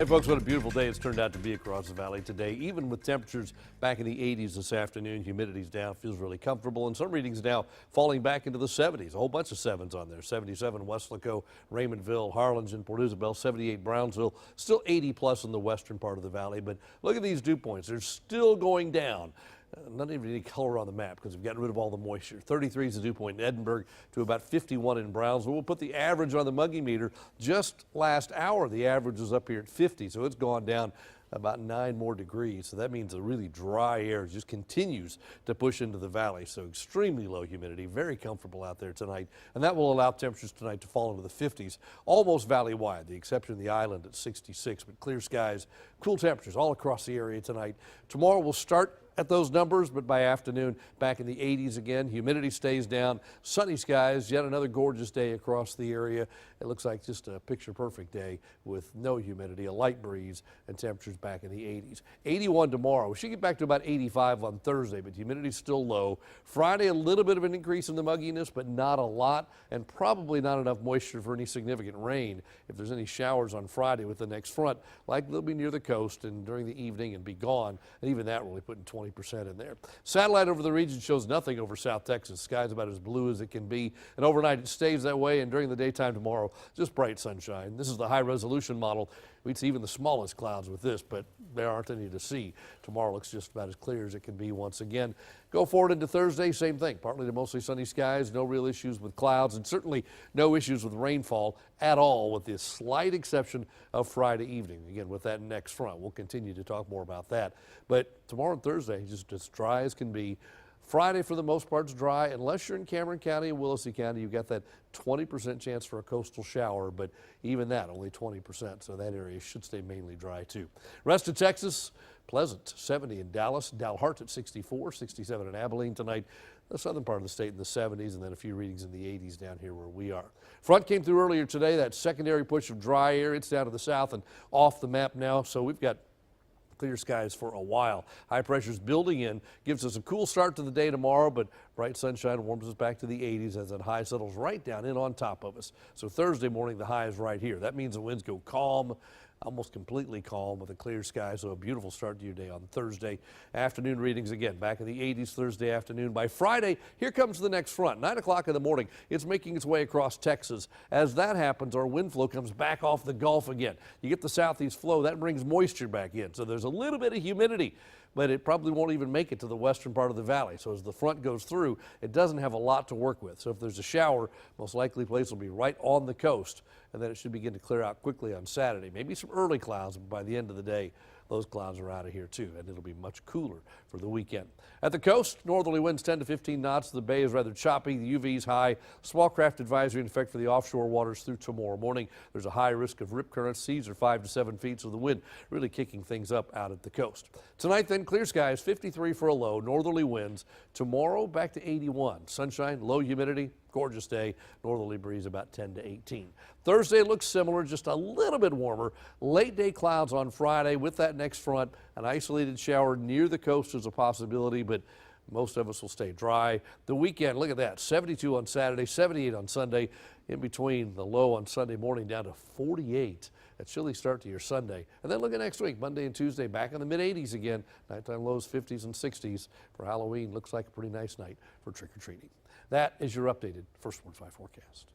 Hey folks, what a beautiful day it's turned out to be across the valley today. Even with temperatures back in the 80s this afternoon, humidity's down, feels really comfortable, and some readings now falling back into the 70s. A whole bunch of sevens on there. 77 Weslaco, Raymondville, Harlingen, Port Isabel, 78 Brownsville, still 80 plus in the western part of the valley. But look at these dew points. They're still going down. Not even any color on the map because we've gotten rid of all the moisture. 33 is the dew point in Edinburgh to about 51 in Brownsville. We'll put the average on the Muggy meter. Just last hour, the average was up here at 50, so it's gone down about 9 more degrees. So that means the really dry air just continues to push into the valley. So extremely low humidity, very comfortable out there tonight. And that will allow temperatures tonight to fall into the 50s, almost valley-wide, the exception of the island at 66. But clear skies, cool temperatures all across the area tonight. Tomorrow we'll start at those numbers, but by afternoon back in the 80s again. Humidity stays down, sunny skies, yet another gorgeous day across the area. It looks like just a picture perfect day with no humidity, a light breeze, and temperatures back in the 80s. 81 tomorrow. We should get back to about 85 on Thursday, but humidity's still low. Friday, a little bit of an increase in the mugginess, but not a lot, and probably not enough moisture for any significant rain. If there's any showers on Friday with the next front, like they'll be near the coast and during the evening and be gone, and even that really putting 20% in there. Satellite over the region shows nothing over South Texas. Sky's about as blue as it can be, and overnight it stays that way, and during the daytime tomorrow, just bright sunshine. This is the high resolution model. We'd see even the smallest clouds with this, but there aren't any to see. Tomorrow looks just about as clear as it can be once again. Go forward into Thursday, same thing. Partly to mostly sunny skies, no real issues with clouds, and certainly no issues with rainfall at all, with the slight exception of Friday evening. Again, with that next front, we'll continue to talk more about that. But tomorrow and Thursday, just as dry as can be. Friday, for the most part, is dry. Unless you're in Cameron County and Willacy County, you've got that 20% chance for a coastal shower, but even that, only 20%, so that area should stay mainly dry, too. Rest of Texas, pleasant, 70 in Dallas, Dalhart at 64, 67 in Abilene tonight. The southern part of the state in the 70s, and then a few readings in the 80s down here where we are. Front came through earlier today, that secondary push of dry air. It's down to the south and off the map now, so we've got clear skies for a while. High pressure's building in, gives us a cool start to the day tomorrow, but bright sunshine warms us back to the 80s as that high settles right down in on top of us. So Thursday morning, the high is right here. That means the winds go calm, almost completely calm with a clear sky, so a beautiful start to your day on Thursday. Afternoon readings again, back in the 80s Thursday afternoon. By Friday, here comes the next front. 9 o'clock in the morning, it's making its way across Texas. As that happens, our wind flow comes back off the Gulf again. You get the southeast flow, that brings moisture back in, so there's a little bit of humidity, but it probably won't even make it to the western part of the valley. So as the front goes through, it doesn't have a lot to work with. So if there's a shower, most likely place will be right on the coast, and then it should begin to clear out quickly on Saturday. Maybe some early clouds, but by the end of the day, those clouds are out of here too, and it'll be much cooler for the weekend. At the coast, northerly winds 10 to 15 knots. The bay is rather choppy. The UV's high. Small craft advisory in effect for the offshore waters through tomorrow morning. There's a high risk of rip currents. Seas are 5 to 7 feet, so the wind really kicking things up out at the coast. Tonight then, clear skies, 53 for a low. Northerly winds. Tomorrow back to 81. Sunshine, low humidity. Gorgeous day, northerly breeze about 10 to 18. Thursday looks similar, just a little bit warmer. Late day clouds on Friday with that next front. An isolated shower near the coast is a possibility, but most of us will stay dry. The weekend, look at that, 72 on Saturday, 78 on Sunday. In between, the low on Sunday morning down to 48. A chilly start to your Sunday. And then look at next week, Monday and Tuesday, back in the mid-80s again. Nighttime lows 50s and 60s. For Halloween, looks like a pretty nice night for trick-or-treating. That is your updated First Warn 5 forecast.